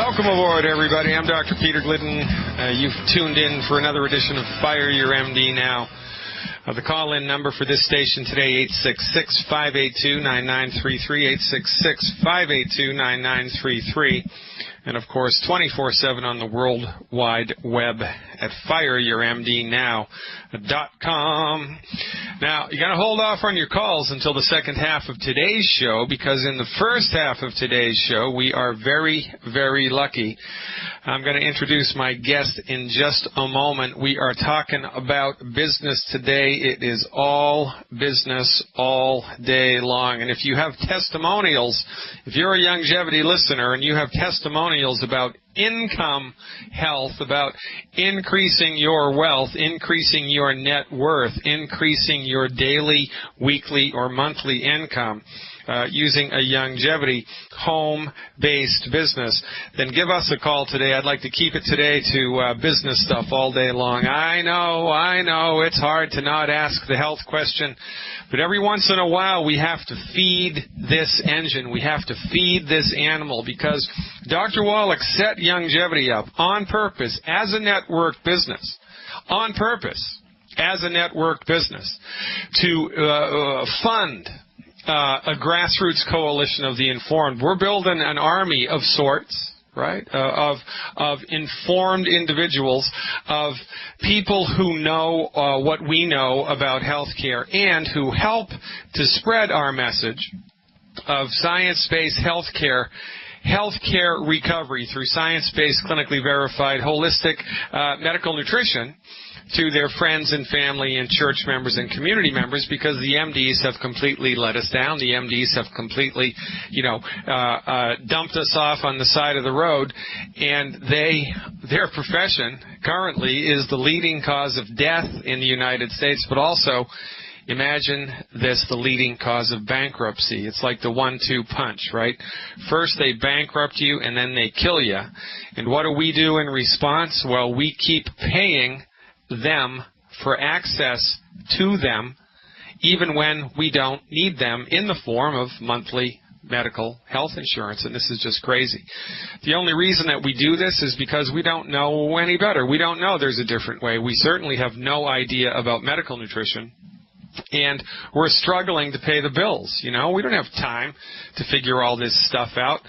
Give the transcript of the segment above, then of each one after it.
Welcome aboard, everybody. I'm Dr. Peter Glidden. You've tuned in for another edition of Fire Your MD Now. The call-in number for this station today, 866-582-9933, 866-582-9933. And, of course, 24/7 on the World Wide Web at fireyourmdnow.com. Now, you got to hold off on your calls until the second half of today's show, because in the first half of today's show, we are very, very lucky. I'm going to introduce my guest in just a moment. We are talking about business today. It is all business all day long. And if you have testimonials, if you're a longevity listener and you have testimonials about income health, about increasing your wealth, increasing your net worth, increasing your daily, weekly, or monthly income, using a longevity home-based business, then give us a call today. I'd like to keep it today to business stuff all day long. I know, it's hard to not ask the health question, but every once in a while we have to feed this engine. We have to feed this animal, because Dr. Wallach set longevity up on purpose as a network business, on purpose as a network business, to fund a grassroots coalition of the informed. We're building an army of sorts, right, of informed individuals, of people who know what we know about healthcare and who help to spread our message of science-based healthcare recovery through science-based, clinically verified, holistic medical nutrition to their friends and family and church members and community members, because the MDs have completely let us down. The MDs have completely, dumped us off on the side of the road, and their profession currently is the leading cause of death in the United States, but also, imagine this, the leading cause of bankruptcy. It's like the 1-2 punch, right? First they bankrupt you, and then they kill you. And what do we do in response? Well, we keep paying them for access to them, even when we don't need them, in the form of monthly medical health insurance. And this is just crazy. The only reason that we do this is because we don't know any better. We don't know there's a different way. We certainly have no idea about medical nutrition, and we're struggling to pay the bills. We don't have time to figure all this stuff out.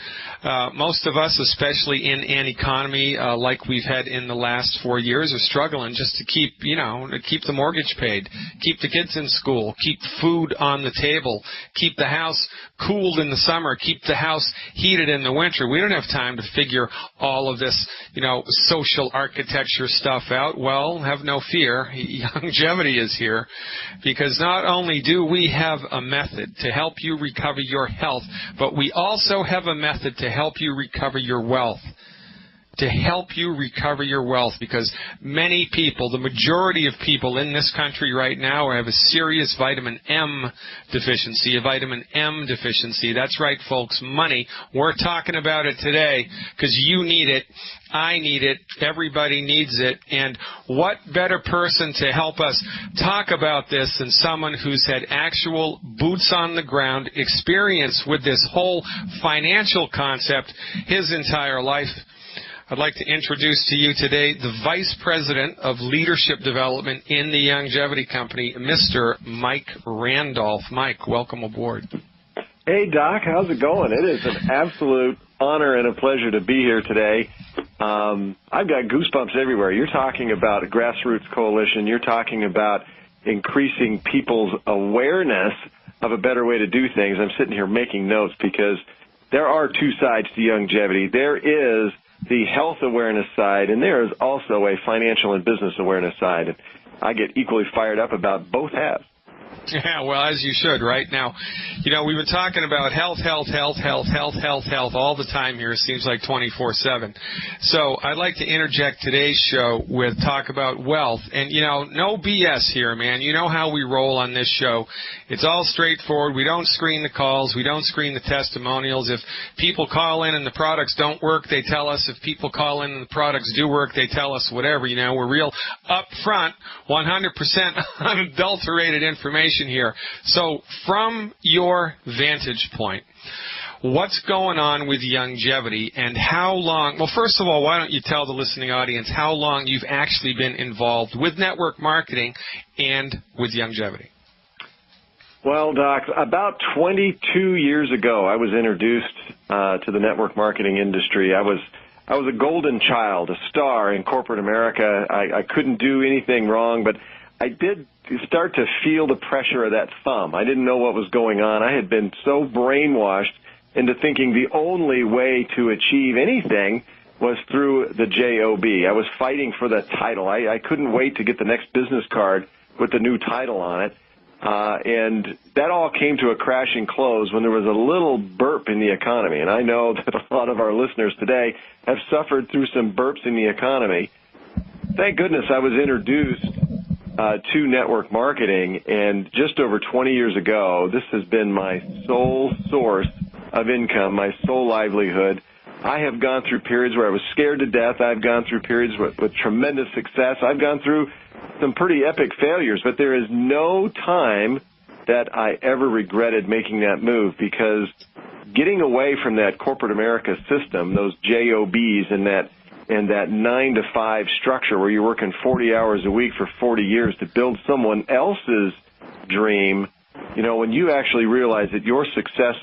Most of us, especially in an economy like we've had in the last 4 years, are struggling just to keep the mortgage paid, keep the kids in school, keep food on the table, keep the house cooled in the summer, keep the house heated in the winter. We don't have time to figure all of this, social architecture stuff out. Well, have no fear. Longevity is here, because not only do we have a method to help you recover your health, but we also have a method to help you recover your wealth. Because many people, the majority of people in this country right now, have a serious vitamin M deficiency, That's right, folks, money. We're talking about it today because you need it. I need it. Everybody needs it. And what better person to help us talk about this than someone who's had actual boots on the ground experience with this whole financial concept his entire life? I'd like to introduce to you today the Vice President of Leadership Development in the Longevity Company, Mr. Mike Randolph. Mike, welcome aboard. Hey, Doc. How's it going? It is an absolute honor and a pleasure to be here today. I've got goosebumps everywhere. You're talking about a grassroots coalition. You're talking about increasing people's awareness of a better way to do things. I'm sitting here making notes because there are two sides to longevity. There is the health awareness side, and there is also a financial and business awareness side. And I get equally fired up about both halves. Yeah, well, as you should, right? Now, we've been talking about health all the time here. It seems like 24/7. So I'd like to interject today's show with talk about wealth. And, no BS here, man. You know how we roll on this show. It's all straightforward. We don't screen the calls. We don't screen the testimonials. If people call in and the products don't work, they tell us. If people call in and the products do work, they tell us whatever. We're real upfront, 100% unadulterated information here. So from your vantage point, what's going on with Youngevity and how long, well, first of all, why don't you tell the listening audience how long you've actually been involved with network marketing and with Youngevity? Well, Doc, about 22 years ago, I was introduced to the network marketing industry. I was a golden child, a star in corporate America. I couldn't do anything wrong, but I did start to feel the pressure of that thumb. I didn't know what was going on. I had been so brainwashed into thinking the only way to achieve anything was through the job. I was fighting for the title. I couldn't wait to get the next business card with the new title on it. And that all came to a crashing close when there was a little burp in the economy. And I know that a lot of our listeners today have suffered through some burps in the economy. Thank goodness I was introduced to network marketing, and just over 20 years ago, this has been my sole source of income, my sole livelihood. I have gone through periods where I was scared to death. I've gone through periods with tremendous success. I've gone through some pretty epic failures, but there is no time that I ever regretted making that move, because getting away from that corporate America system, those JOBs and that 9-to-5 structure where you're working 40 hours a week for 40 years to build someone else's dream, when you actually realize that your success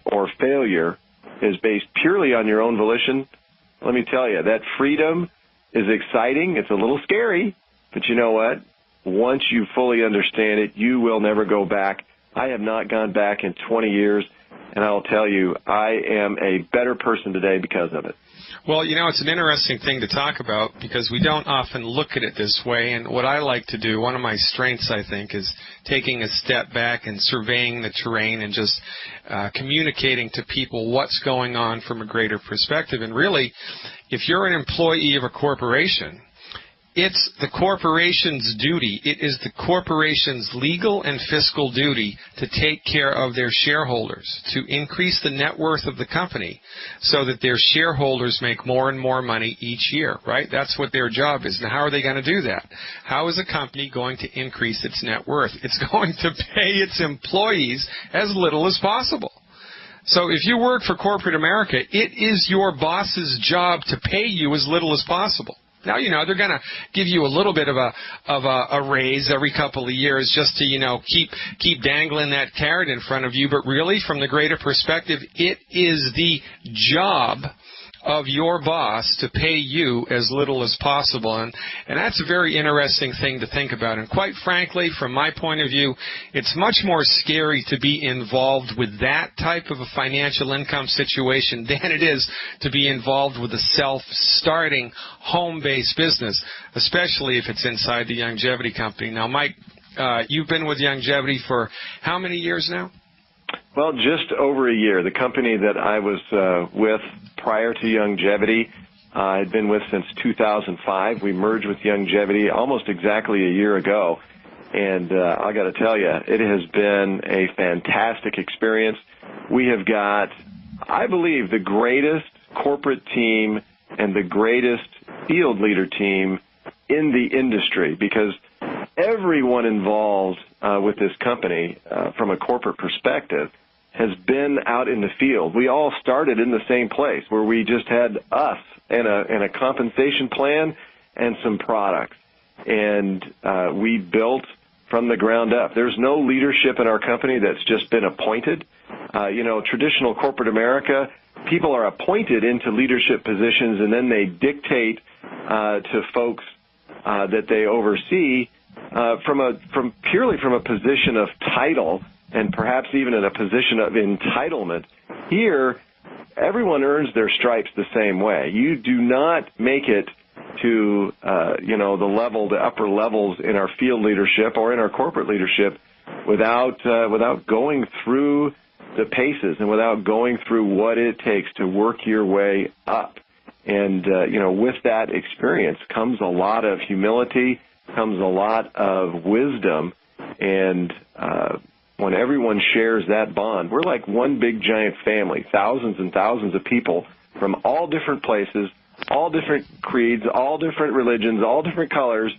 or failure is based purely on your own volition, let me tell you, that freedom is exciting. It's a little scary, but you know what? Once you fully understand it, you will never go back. I have not gone back in 20 years, and I'll tell you, I am a better person today because of it. Well, it's an interesting thing to talk about because we don't often look at it this way. And what I like to do, one of my strengths, I think, is taking a step back and surveying the terrain and just communicating to people what's going on from a greater perspective. And really, if you're an employee of a corporation, it's the corporation's duty. It is the corporation's legal and fiscal duty to take care of their shareholders, to increase the net worth of the company so that their shareholders make more and more money each year, right? That's what their job is. Now, how are they going to do that? How is a company going to increase its net worth? It's going to pay its employees as little as possible. So if you work for corporate America, it is your boss's job to pay you as little as possible. Now, they're going to give you a little bit of a raise every couple of years just to, keep dangling that carrot in front of you. But really, from the greater perspective, it is the job of your boss to pay you as little as possible. And that's a very interesting thing to think about. And quite frankly, from my point of view, it's much more scary to be involved with that type of a financial income situation than it is to be involved with a self-starting home-based business, especially if it's inside the Youngevity company. Now, Mike, you've been with Youngevity for how many years now? Well, just over a year. The company that I was with prior to Youngevity, I had been with since 2005. We merged with Youngevity almost exactly a year ago. And I got to tell you, it has been a fantastic experience. We have got, I believe, the greatest corporate team and the greatest field leader team in the industry, because everyone involved with this company from a corporate perspective has been out in the field. We all started in the same place where we just had us and a compensation plan and some products. And we built from the ground up. There's no leadership in our company that's just been appointed. Traditional corporate America, people are appointed into leadership positions and then they dictate to folks that they oversee purely from a position of title and perhaps even in a position of entitlement. Here, everyone earns their stripes the same way. You do not make it to, the upper levels in our field leadership or in our corporate leadership without going through the paces and without going through what it takes to work your way up. And, with that experience comes a lot of humility, comes a lot of wisdom, and when everyone shares that bond, we're like one big giant family, thousands and thousands of people from all different places, all different creeds, all different religions, all different colors,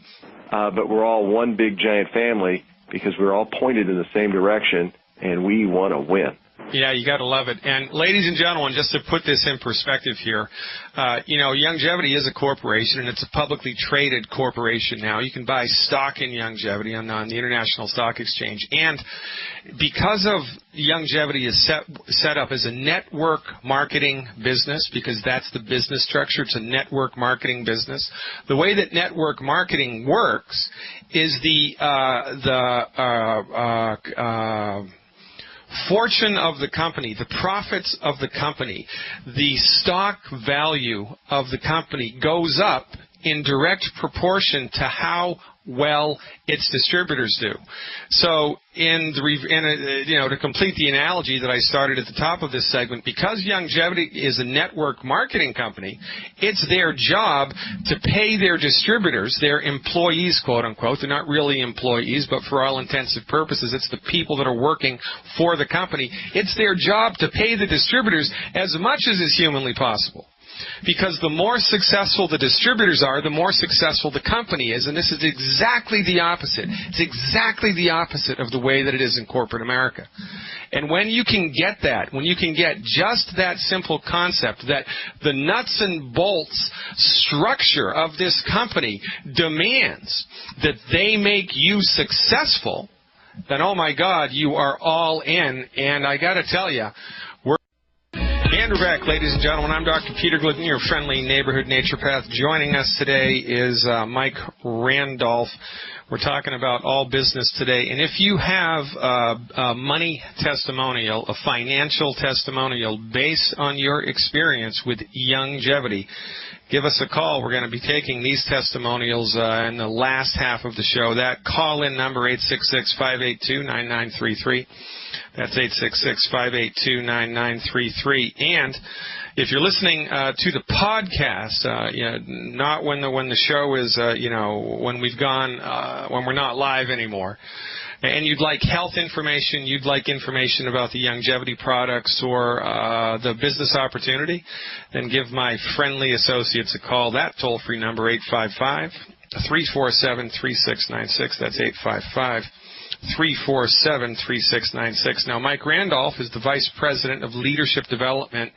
but we're all one big giant family because we're all pointed in the same direction, and we want to win. Yeah, you got to love it. And ladies and gentlemen, just to put this in perspective here, Youngevity is a corporation, and it's a publicly traded corporation now. You can buy stock in Youngevity on the International Stock Exchange. And because of Youngevity is set up as a network marketing business, because that's the business structure, it's a network marketing business. The way that network marketing works is the fortune of the company, the profits of the company, the stock value of the company goes up in direct proportion to how well its distributors do. So, to complete the analogy that I started at the top of this segment, because Youngevity is a network marketing company, it's their job to pay their distributors, their employees, quote unquote. They're not really employees, but for all intents and purposes, it's the people that are working for the company. It's their job to pay the distributors as much as is humanly possible. Because the more successful the distributors are, the more successful the company is. And this is exactly the opposite. It's exactly the opposite of the way that it is in corporate America. And when you can get that, when you can get just that simple concept that the nuts and bolts structure of this company demands that they make you successful, then, oh my God, you are all in. And I got to tell you, and we're back, ladies and gentlemen. I'm Dr. Peter Glidden, your friendly neighborhood naturopath. Joining us today is Mike Randolph. We're talking about all business today. And if you have a money testimonial, a financial testimonial based on your experience with Youngevity, give us a call. We're going to be taking these testimonials in the last half of the show. That call-in number, 866-582-9933. That's 866-582-9933. And if you're listening to the podcast, not when the show is, when we've gone, when we're not live anymore, and you'd like health information, you'd like information about the Youngevity products or the business opportunity, then give my friendly associates a call. That toll-free number, 855-347-3696. That's 855-347-3696. Now, Mike Randolph is the Vice President of Leadership Development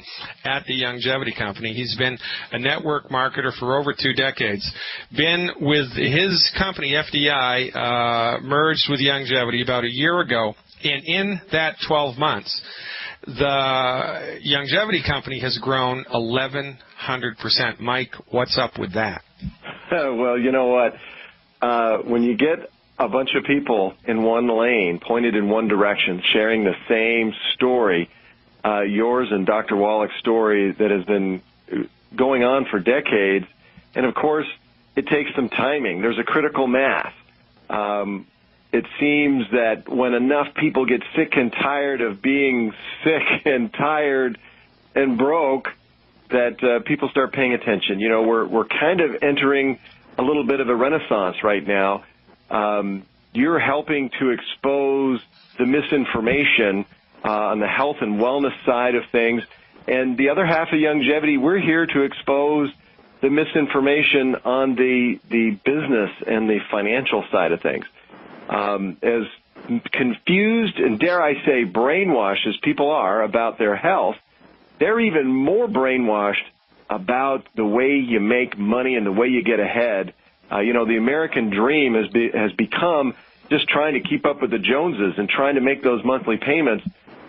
at the Youngevity Company. He's been a network marketer for over 2 decades. Been with his company, FDI, merged with Youngevity about a year ago. And in that 12 months, the Youngevity Company has grown 1,100%. Mike, what's up with that? Well, you know what? When you get a bunch of people in one lane, pointed in one direction, sharing the same story, yours and Dr. Wallach's story that has been going on for decades, and of course, it takes some timing. There's a critical mass. It seems that when enough people get sick and tired of being sick and tired and broke, that people start paying attention. You know, we're kind of entering a little bit of a renaissance right now. You're helping to expose the misinformation on the health and wellness side of things. And the other half of Youngevity, we're here to expose the misinformation on the business and the financial side of things. As confused and, dare I say, brainwashed as people are about their health, they're even more brainwashed about the way you make money and the way you get ahead. The American dream has become just trying to keep up with the Joneses and trying to make those monthly payments.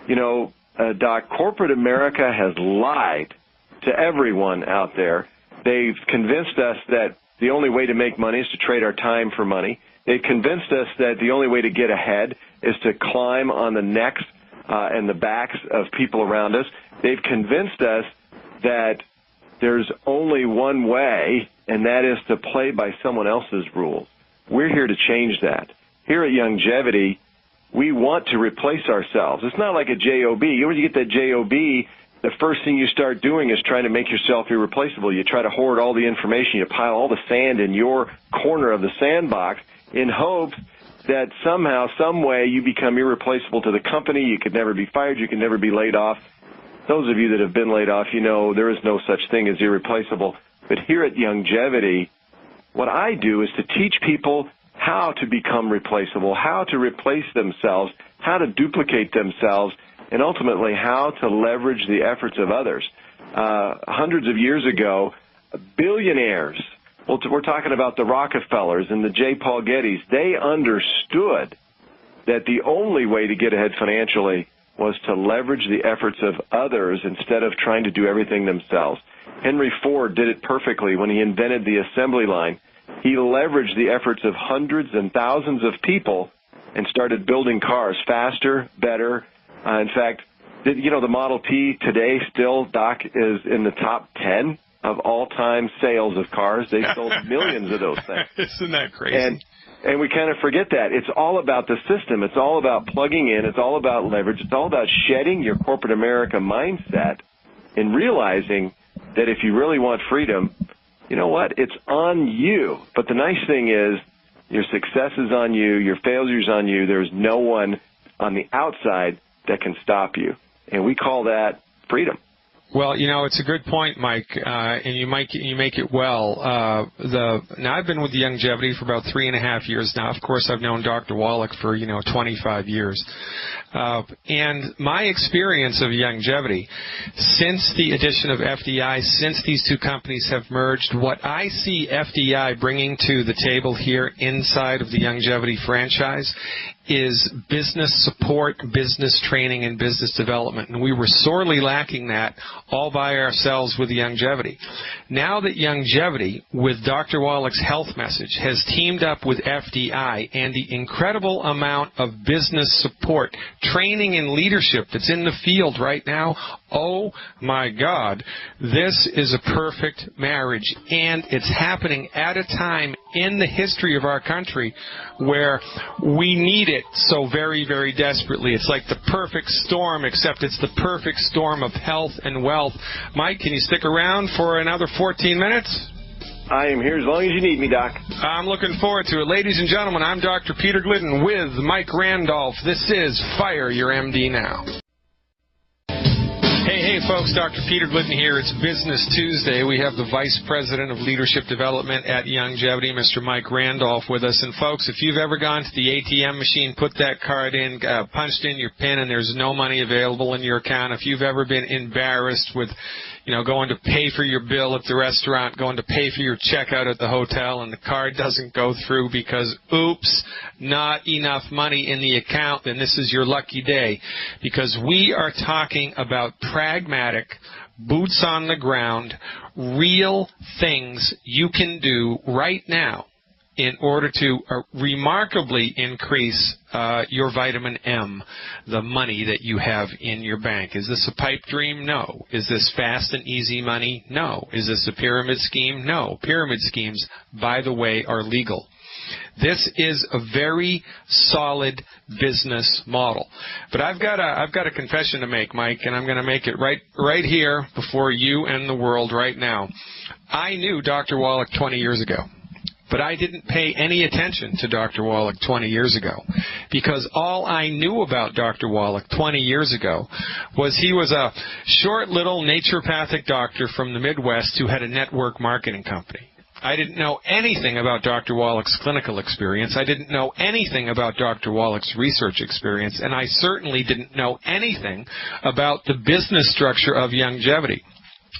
Doc, corporate America has lied to everyone out there. They've convinced us that the only way to make money is to trade our time for money. They've convinced us that the only way to get ahead is to climb on the necks and the backs of people around us. They've convinced us that there's only one way, and that is to play by someone else's rules. We're here to change that. Here at Youngevity, we want to replace ourselves. It's not like a JOB. When you get that JOB, the first thing you start doing is trying to make yourself irreplaceable. You try to hoard all the information. You pile all the sand in your corner of the sandbox in hopes that somehow, some way, you become irreplaceable to the company. You could never be fired. You can never be laid off. Those of you that have been laid off, you know there is no such thing as irreplaceable. But here at Youngevity, what I do is to teach people how to become replaceable, how to replace themselves, how to duplicate themselves, and ultimately how to leverage the efforts of others. Hundreds of years ago, billionaires, well, we're talking about the Rockefellers and the J. Paul Gettys, they understood that the only way to get ahead financially was to leverage the efforts of others instead of trying to do everything themselves. Henry Ford did it perfectly when he invented the assembly line. He leveraged the efforts of hundreds and thousands of people and started building cars faster, better. In fact, the Model T today still, Doc, is in the top 10 of all-time sales of cars. They sold millions of those things. Isn't that crazy? And we kind of forget that. It's all about the system. It's all about plugging in. It's all about leverage. It's all about shedding your corporate America mindset and realizing that if you really want freedom, you know what? It's on you. But the nice thing is your success is on you. Your failure is on you. There's no one on the outside that can stop you. And we call that freedom. Well, it's a good point, Mike, and you make it well. Now I've been with the Longevity for about 3.5 years now. Of course, I've known Dr. Wallach for 25 years, and my experience of Longevity since the addition of FDI, since these two companies have merged, what I see FDI bringing to the table here inside of the Longevity franchise is business support, business training, and business development. And we were sorely lacking that all by ourselves with Longevity. Now that Longevity, with Dr. Wallach's health message, has teamed up with FDI and the incredible amount of business support, training, and leadership that's in the field right now, oh my God, this is a perfect marriage. And it's happening at a time in the history of our country where we need it so very, very desperately. It's like the perfect storm, except it's the perfect storm of health and wealth. Mike, can you stick around for another 14 minutes? I am here as long as you need me, Doc. I'm looking forward to it. Ladies and gentlemen, I'm Dr. Peter Glidden with Mike Randolph. This is Fire Your MD Now. Hey, folks, Dr. Peter Glidden here. It's Business Tuesday. We have the Vice President of Leadership Development at Longevity, Mr. Mike Randolph, with us. And, folks, if you've ever gone to the ATM machine, put that card in, punched in your PIN, and there's no money available in your account, if you've ever been embarrassed with going to pay for your bill at the restaurant, going to pay for your checkout at the hotel, and the card doesn't go through because, oops, not enough money in the account, then this is your lucky day. Because we are talking about pragmatic, boots on the ground, real things you can do right now in order to remarkably increase your vitamin M, the money that you have in your bank. Is this a pipe dream? No. Is this fast and easy money? No. Is this a pyramid scheme? No. Pyramid schemes, by the way, are legal. This is a very solid business model. But I've got a confession to make, Mike, and I'm going to make it right here before you and the world right now. I knew Dr. Wallach 20 years ago. But I didn't pay any attention to Dr. Wallach 20 years ago because all I knew about Dr. Wallach 20 years ago was he was a short little naturopathic doctor from the Midwest who had a network marketing company. I didn't know anything about Dr. Wallach's clinical experience. I didn't know anything about Dr. Wallach's research experience, and I certainly didn't know anything about the business structure of Longevity.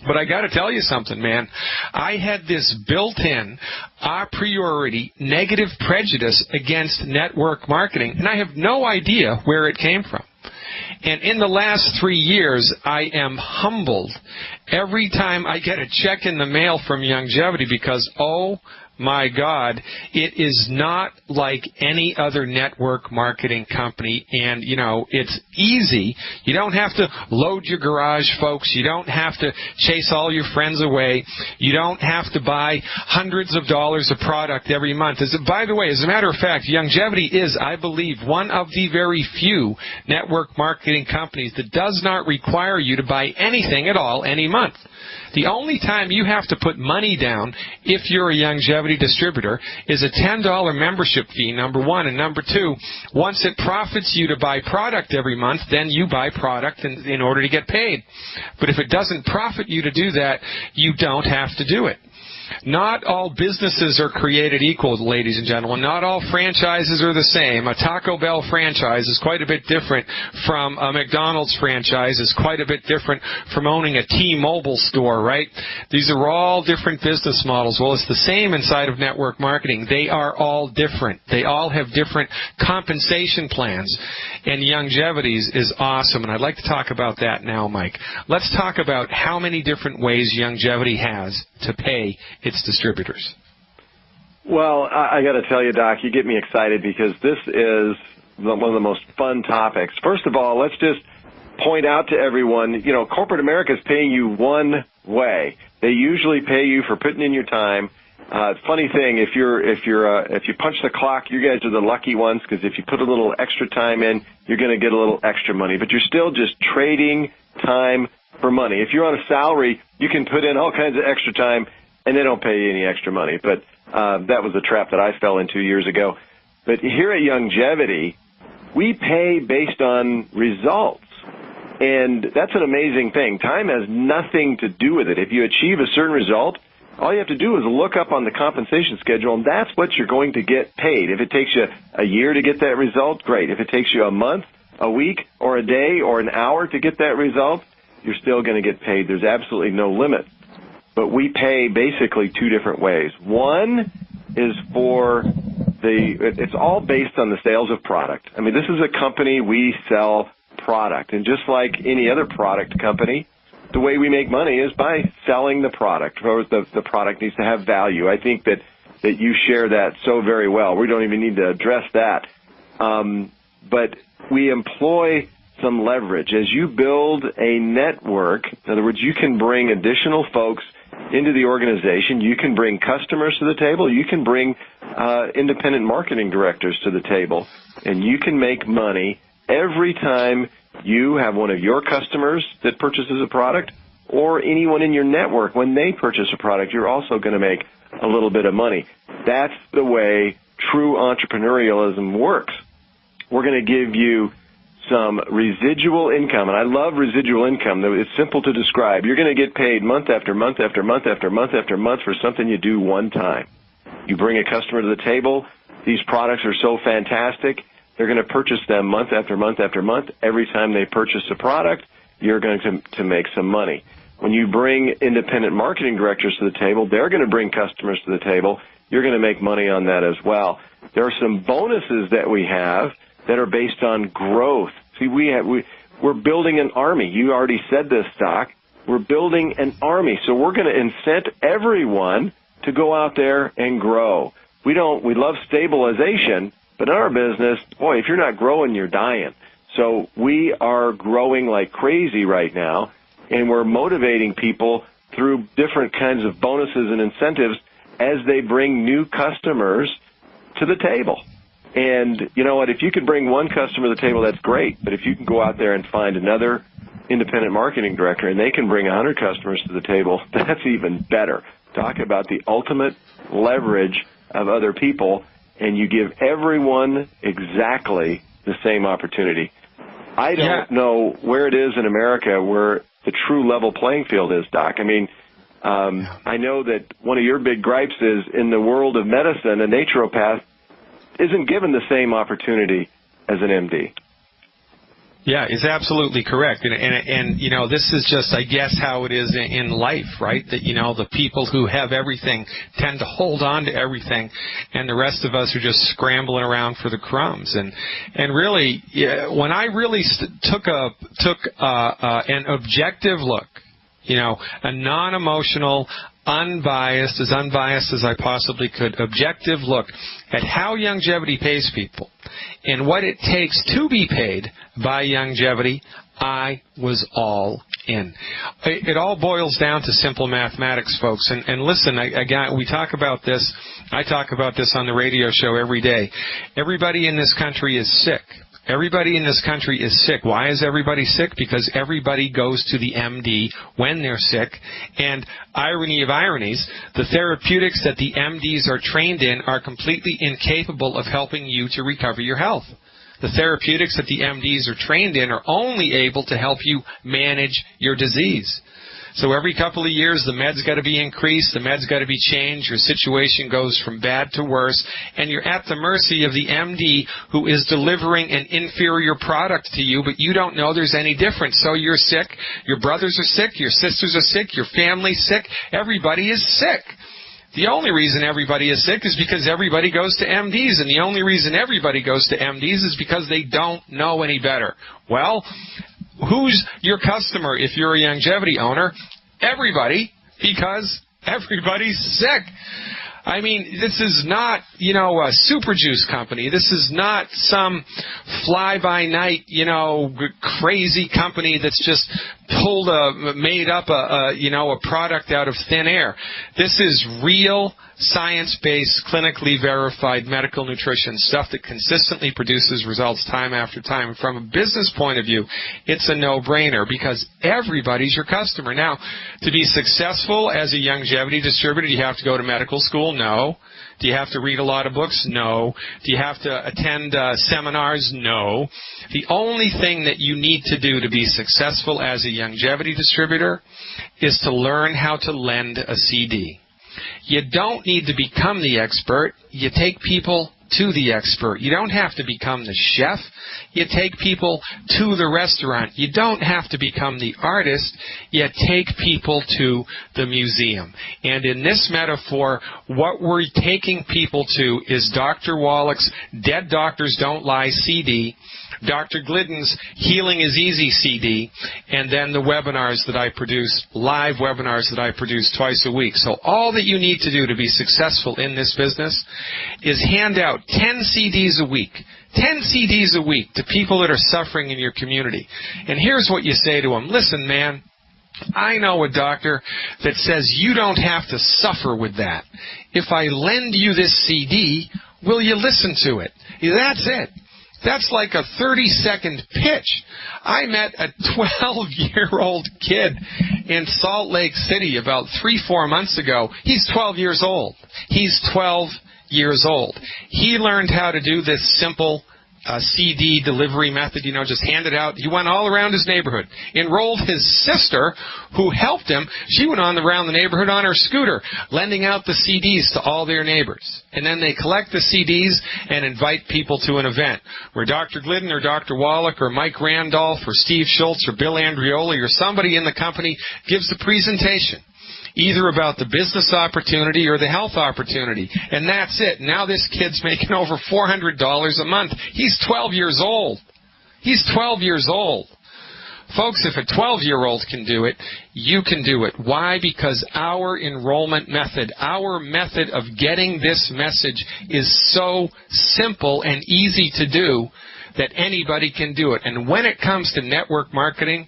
But I got to tell you something, man. I had this built-in, a priori, negative prejudice against network marketing, and I have no idea where it came from. And in the last 3 years, I am humbled every time I get a check in the mail from Longevity because, oh my God, it is not like any other network marketing company. And, it's easy. You don't have to load your garage, folks. You don't have to chase all your friends away. You don't have to buy hundreds of dollars of product every month. By the way, as a matter of fact, Longevity is, I believe, one of the very few network marketing companies that does not require you to buy anything at all any month. The only time you have to put money down if you're a Longevity distributor is a $10 membership fee, number one. And number two, once it profits you to buy product every month, then you buy product in order to get paid. But if it doesn't profit you to do that, you don't have to do it. Not all businesses are created equal, ladies and gentlemen. Not all franchises are the same. A Taco Bell franchise is quite a bit different from a McDonald's franchise, is quite a bit different from owning a T-Mobile store, right? These are all different business models. Well, it's the same inside of network marketing. They are all different. They all have different compensation plans. And Youngevity is awesome, and I'd like to talk about that now, Mike. Let's talk about how many different ways Youngevity has to pay its distributors. Well, I got to tell you, Doc, you get me excited because this is one of the most fun topics. First of all, let's just point out to everyone, corporate America is paying you one way. They usually pay you for putting in your time. Funny thing, if you punch the clock, you guys are the lucky ones because if you put a little extra time in, you're going to get a little extra money. But you're still just trading time for money. If you're on a salary, you can put in all kinds of extra time, and they don't pay you any extra money. But that was a trap that I fell into years ago. But here at Youngevity, we pay based on results. And that's an amazing thing. Time has nothing to do with it. If you achieve a certain result, all you have to do is look up on the compensation schedule, and that's what you're going to get paid. If it takes you a year to get that result, great. If it takes you a month, a week, or a day, or an hour to get that result, you're still going to get paid. There's absolutely no limit. But we pay basically two different ways. One is it's all based on the sales of product. I mean, this is a company, we sell product. And just like any other product company, the way we make money is by selling the product. The product needs to have value. I think that you share that so very well. We don't even need to address that. But we employ some leverage. As you build a network, in other words, you can bring additional folks into the organization. You can bring customers to the table. You can bring independent marketing directors to the table. And you can make money every time you have one of your customers that purchases a product or anyone in your network. When they purchase a product, you're also going to make a little bit of money. That's the way true entrepreneurialism works. We're going to give you some residual income, and I love residual income. It's simple to describe. You're going to get paid month after month after month after month after month for something you do one time. You bring a customer to the table. These products are so fantastic. They're going to purchase them month after month after month. Every time they purchase a product, you're going to make some money. When you bring independent marketing directors to the table, they're going to bring customers to the table. You're going to make money on that as well. There are some bonuses that we have that are based on growth. See, we're building an army. You already said this, Doc. We're building an army. So we're going to incent everyone to go out there and grow. We love stabilization, but in our business, boy, if you're not growing, you're dying. So we are growing like crazy right now, and we're motivating people through different kinds of bonuses and incentives as they bring new customers to the table. And you know what? If you can bring one customer to the table, that's great. But if you can go out there and find another independent marketing director and they can bring 100 customers to the table, that's even better. Talk about the ultimate leverage of other people, and you give everyone exactly the same opportunity. I don't know where it is in America where the true level playing field is, Doc. I mean, I know that one of your big gripes is in the world of medicine, a naturopath isn't given the same opportunity as an MD. Yeah, it's absolutely correct. And you know, this is just, I guess, how it is in life, right? That, you know, the people who have everything tend to hold on to everything, and the rest of us are just scrambling around for the crumbs. And really, when I really took an objective look, you know, a non-emotional, unbiased as I possibly could, objective look at how Youngevity pays people and what it takes to be paid by Youngevity, I was all in. It all boils down to simple mathematics, folks. And listen, again, we talk about this. I talk about this on the radio show every day. Everybody in this country is sick. Everybody in this country is sick. Why is everybody sick? Because everybody goes to the MD when they're sick. And irony of ironies, the therapeutics that the MDs are trained in are completely incapable of helping you to recover your health. The therapeutics that the MDs are trained in are only able to help you manage your disease. So every couple of years, the meds got to be increased, the meds got to be changed, your situation goes from bad to worse, and you're at the mercy of the MD who is delivering an inferior product to you, but you don't know there's any difference. So you're sick, your brothers are sick, your sisters are sick, your family's sick, everybody is sick. The only reason everybody is sick is because everybody goes to MDs, and the only reason everybody goes to MDs is because they don't know any better. Well, who's your customer if you're a longevity owner? Everybody, because everybody's sick. I mean, this is not, a super juice company. This is not some fly-by-night, crazy company that's just made up a product out of thin air. This is real science-based, clinically verified medical nutrition, stuff that consistently produces results time after time. From a business point of view, it's a no-brainer because everybody's your customer. Now, to be successful as a longevity distributor, do you have to go to medical school? No. Do you have to read a lot of books? No. Do you have to attend seminars? No. The only thing that you need to do to be successful as a longevity distributor is to learn how to lend a CD. You don't need to become the expert. You take people to the expert. You don't have to become the chef. You take people to the restaurant. You don't have to become the artist. You take people to the museum. And in this metaphor, what we're taking people to is Dr. Wallach's Dead Doctors Don't Lie CD, Dr. Glidden's Healing is Easy CD, and then the webinars that I produce, live webinars that I produce twice a week. So all that you need to do to be successful in this business is hand out 10 CDs a week. 10 CDs a week to people that are suffering in your community. And here's what you say to them. Listen, man, I know a doctor that says you don't have to suffer with that. If I lend you this CD, will you listen to it? That's it. That's like a 30-second pitch. I met a 12-year-old kid in Salt Lake City about 3-4 months ago. He's 12 years old. He's 12 years old. He learned how to do this simple CD delivery method, just hand it out. He went all around his neighborhood, enrolled his sister, who helped him. She went around the neighborhood on her scooter, lending out the CDs to all their neighbors. And then they collect the CDs and invite people to an event where Dr. Glidden or Dr. Wallach or Mike Randolph or Steve Schultz or Bill Andreoli or somebody in the company gives the presentation, either about the business opportunity or the health opportunity. And that's it. Now this kid's making over $400 a month. He's 12 years old. He's 12 years old. Folks, if a 12-year-old can do it, you can do it. Why? Because our enrollment method, our method of getting this message is so simple and easy to do that anybody can do it. And when it comes to network marketing,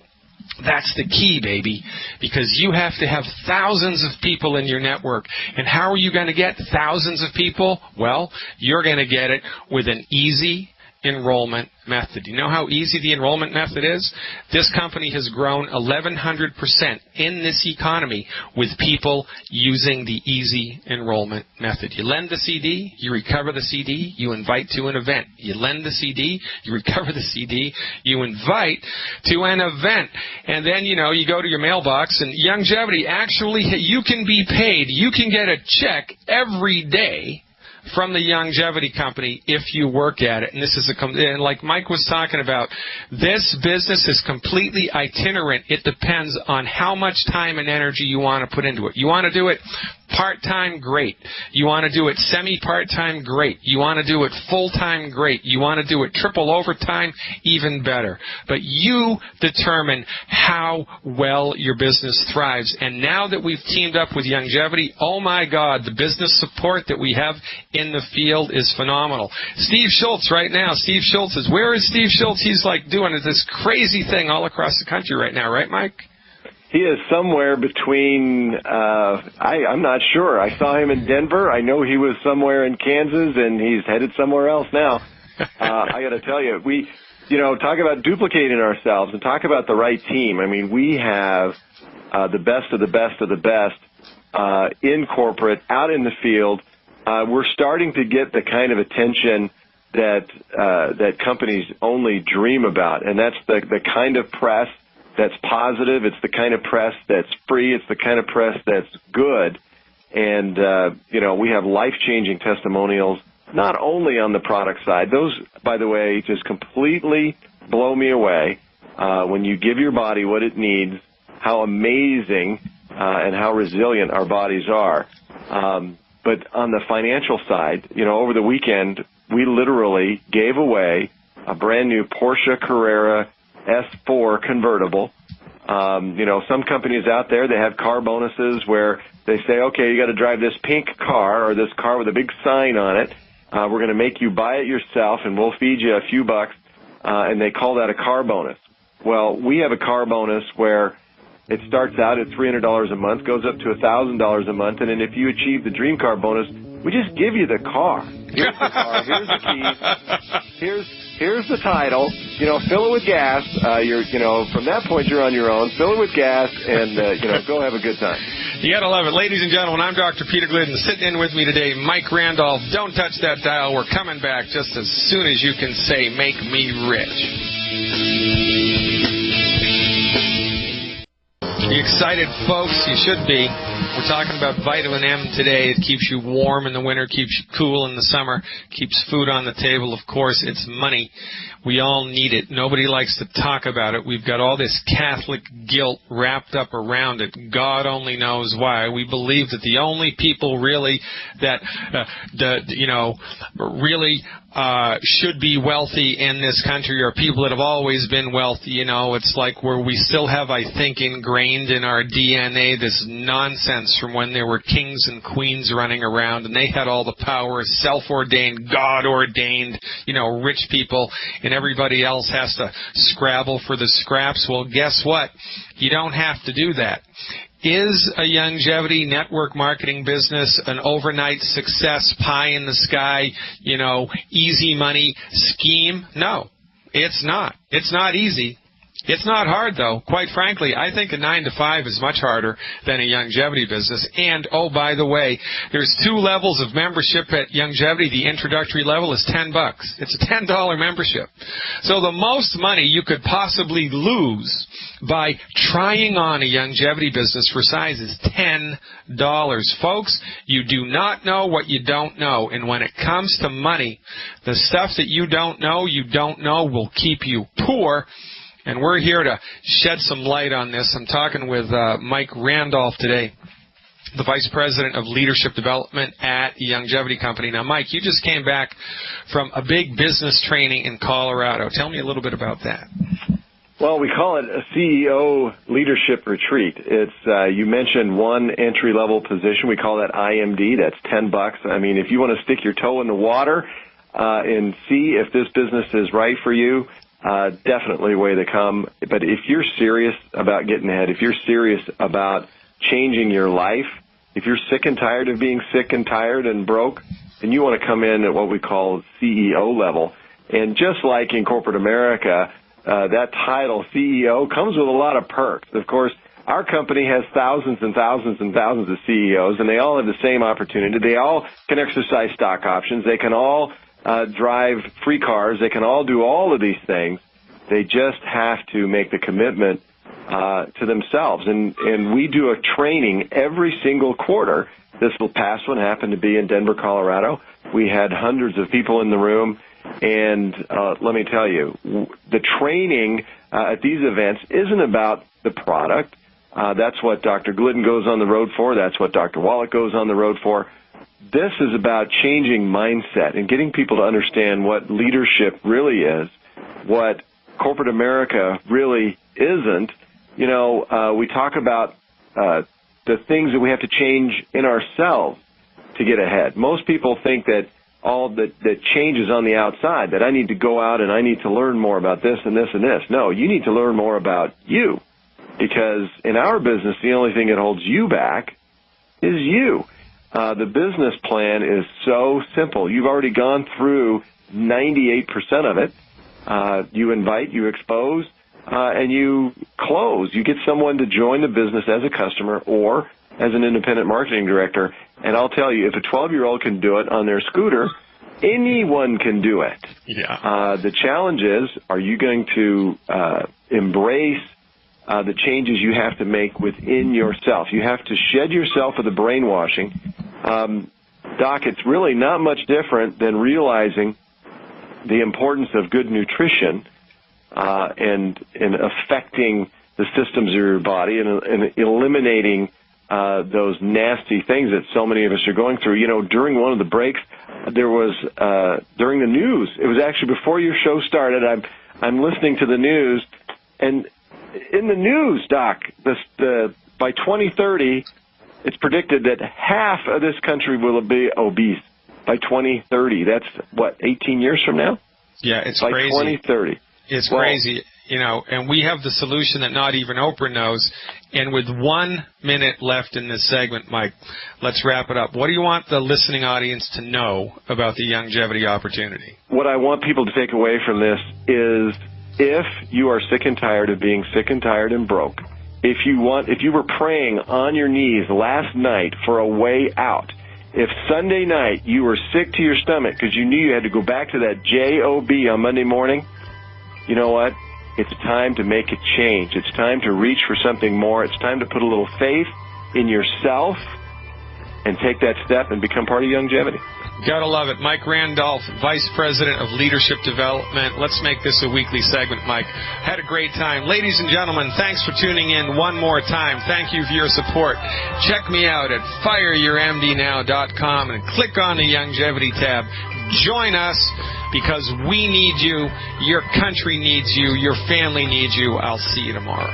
that's the key, baby, because you have to have thousands of people in your network. And how are you going to get thousands of people? Well, you're going to get it with an easy enrollment method. You know how easy the enrollment method is? This company has grown 1,100% in this economy with people using the easy enrollment method. You lend the CD, you recover the CD, you invite to an event. You lend the CD, you recover the CD, you invite to an event. And then, you go to your mailbox, and longevity, actually, you can be paid. You can get a check every day from the longevity company if you work at it. And this is and like Mike was talking about, this business is completely itinerant. It depends on how much time and energy you want to put into it. You want to do it part-time, great. You want to do it semi-part-time, great. You want to do it full-time, great. You want to do it triple overtime, even better. But you determine how well your business thrives. And now that we've teamed up with longevity, oh my God, the business support that we have in the field is phenomenal. Steve Schultz right now, where is Steve Schultz? He's like doing this crazy thing all across the country right now, right, Mike? He is somewhere between, I'm not sure. I saw him in Denver. I know he was somewhere in Kansas, and he's headed somewhere else now. I got to tell you, we, talk about duplicating ourselves and talk about the right team. I mean, we have the best of the best of the best in corporate, out in the field. We're starting to get the kind of attention that companies only dream about, and that's the kind of press that's positive. It's the kind of press that's free. It's the kind of press that's good. And, we have life-changing testimonials, not only on the product side. Those, by the way, just completely blow me away. When you give your body what it needs, how amazing and how resilient our bodies are. But on the financial side, over the weekend, we literally gave away a brand new Porsche Carrera S4 convertible. Some companies out there, they have car bonuses where they say, okay, you got to drive this pink car or this car with a big sign on it. We're going to make you buy it yourself, and we'll feed you a few bucks, and they call that a car bonus. Well, we have a car bonus where it starts out at $300 a month, goes up to $1,000 a month, and then if you achieve the Dream Car bonus, we just give you the car. Here's the car. Here's the keys. Here's the title. Fill it with gas. From that point you're on your own. Fill it with gas, and go have a good time. You gotta love it, ladies and gentlemen. I'm Dr. Peter Glidden. Sitting in with me today, Mike Randolph. Don't touch that dial. We're coming back just as soon as you can say, "Make me rich." Are you excited, folks? You should be. We're talking about vitamin M today. It keeps you warm in the winter, keeps you cool in the summer, keeps food on the table. Of course, it's money. We all need it. Nobody likes to talk about it. We've got all this Catholic guilt wrapped up around it. God only knows why. We believe that the only people really that, should be wealthy in this country are people that have always been wealthy. It's like where we still have, I think, ingrained in our DNA this nonsense from when there were kings and queens running around and they had all the power, self-ordained, God-ordained, rich people, and everybody else has to scrabble for the scraps. Well, guess what? You don't have to do that. Is a longevity network marketing business an overnight success, pie in the sky, easy money scheme? No, it's not. It's not easy. It's not hard, though. Quite frankly, I think a 9 to 5 is much harder than a longevity business. And, oh, by the way, there's 2 levels of membership at longevity. The introductory level is $10. It's a $10 membership. So the most money you could possibly lose by trying on a longevity business for size is $10. Folks, you do not know what you don't know. And when it comes to money, the stuff that you don't know will keep you poor. And we're here to shed some light on this. I'm talking with Mike Randolph today, the Vice President of Leadership Development at the Longevity Company. Now, Mike, you just came back from a big business training in Colorado. Tell me a little bit about that. Well, we call it a CEO Leadership Retreat. It's you mentioned one entry-level position. We call that IMD. That's $10. I mean, if you want to stick your toe in the water and see if this business is right for you, definitely way to come. But if you're serious about getting ahead, if you're serious about changing your life, if you're sick and tired of being sick and tired and broke, then you want to come in at what we call CEO level. And just like in corporate America, that title, CEO, comes with a lot of perks. Of course, our company has thousands and thousands and thousands of CEOs, and they all have the same opportunity. They all can exercise stock options. They can all drive free cars. They can all do all of these things. They just have to make the commitment to themselves. And we do a training every single quarter. This past one happened to be in Denver, Colorado. We had hundreds of people in the room. And let me tell you, the training at these events isn't about the product. That's what Dr. Glidden goes on the road for. That's what Dr. Wallach goes on the road for. This is about changing mindset and getting people to understand what leadership really is, what corporate America really isn't. We talk about the things that we have to change in ourselves to get ahead. Most people think that all that change is on the outside, that I need to go out and I need to learn more about this and this and this. No, you need to learn more about you, because in our business, the only thing that holds you back is you. The business plan is so simple. You've already gone through 98% of it. You invite, you expose, and you close. You get someone to join the business as a customer or as an independent marketing director. And I'll tell you, if a 12-year-old can do it on their scooter, anyone can do it. Yeah. The challenge is, are you going to embrace the changes you have to make within yourself. You have to shed yourself of the brainwashing. Doc, it's really not much different than realizing the importance of good nutrition and affecting the systems of your body and eliminating those nasty things that so many of us are going through. You know, during one of the breaks, there was during the news. It was actually before your show started. I'm listening to the news, and in the news, Doc, by 2030, it's predicted that half of this country will be obese by 2030. That's what, 18 years from now? Yeah, it's by crazy. 2030. It's crazy. You know, and we have the solution that not even Oprah knows. And with 1 minute left in this segment, Mike, let's wrap it up. What do you want the listening audience to know about the longevity opportunity? What I want people to take away from this is, if you are sick and tired of being sick and tired and broke, if you were praying on your knees last night for a way out, if Sunday night you were sick to your stomach because you knew you had to go back to that J-O-B on Monday morning, you know what? It's time to make a change. It's time to reach for something more. It's time to put a little faith in yourself and take that step and become part of longevity. Gotta love it. Mike Randolph, Vice President of Leadership Development. Let's make this a weekly segment, Mike. Had a great time. Ladies and gentlemen, thanks for tuning in one more time. Thank you for your support. Check me out at fireyourmdnow.com and click on the Longevity tab. Join us because we need you, your country needs you, your family needs you. I'll see you tomorrow.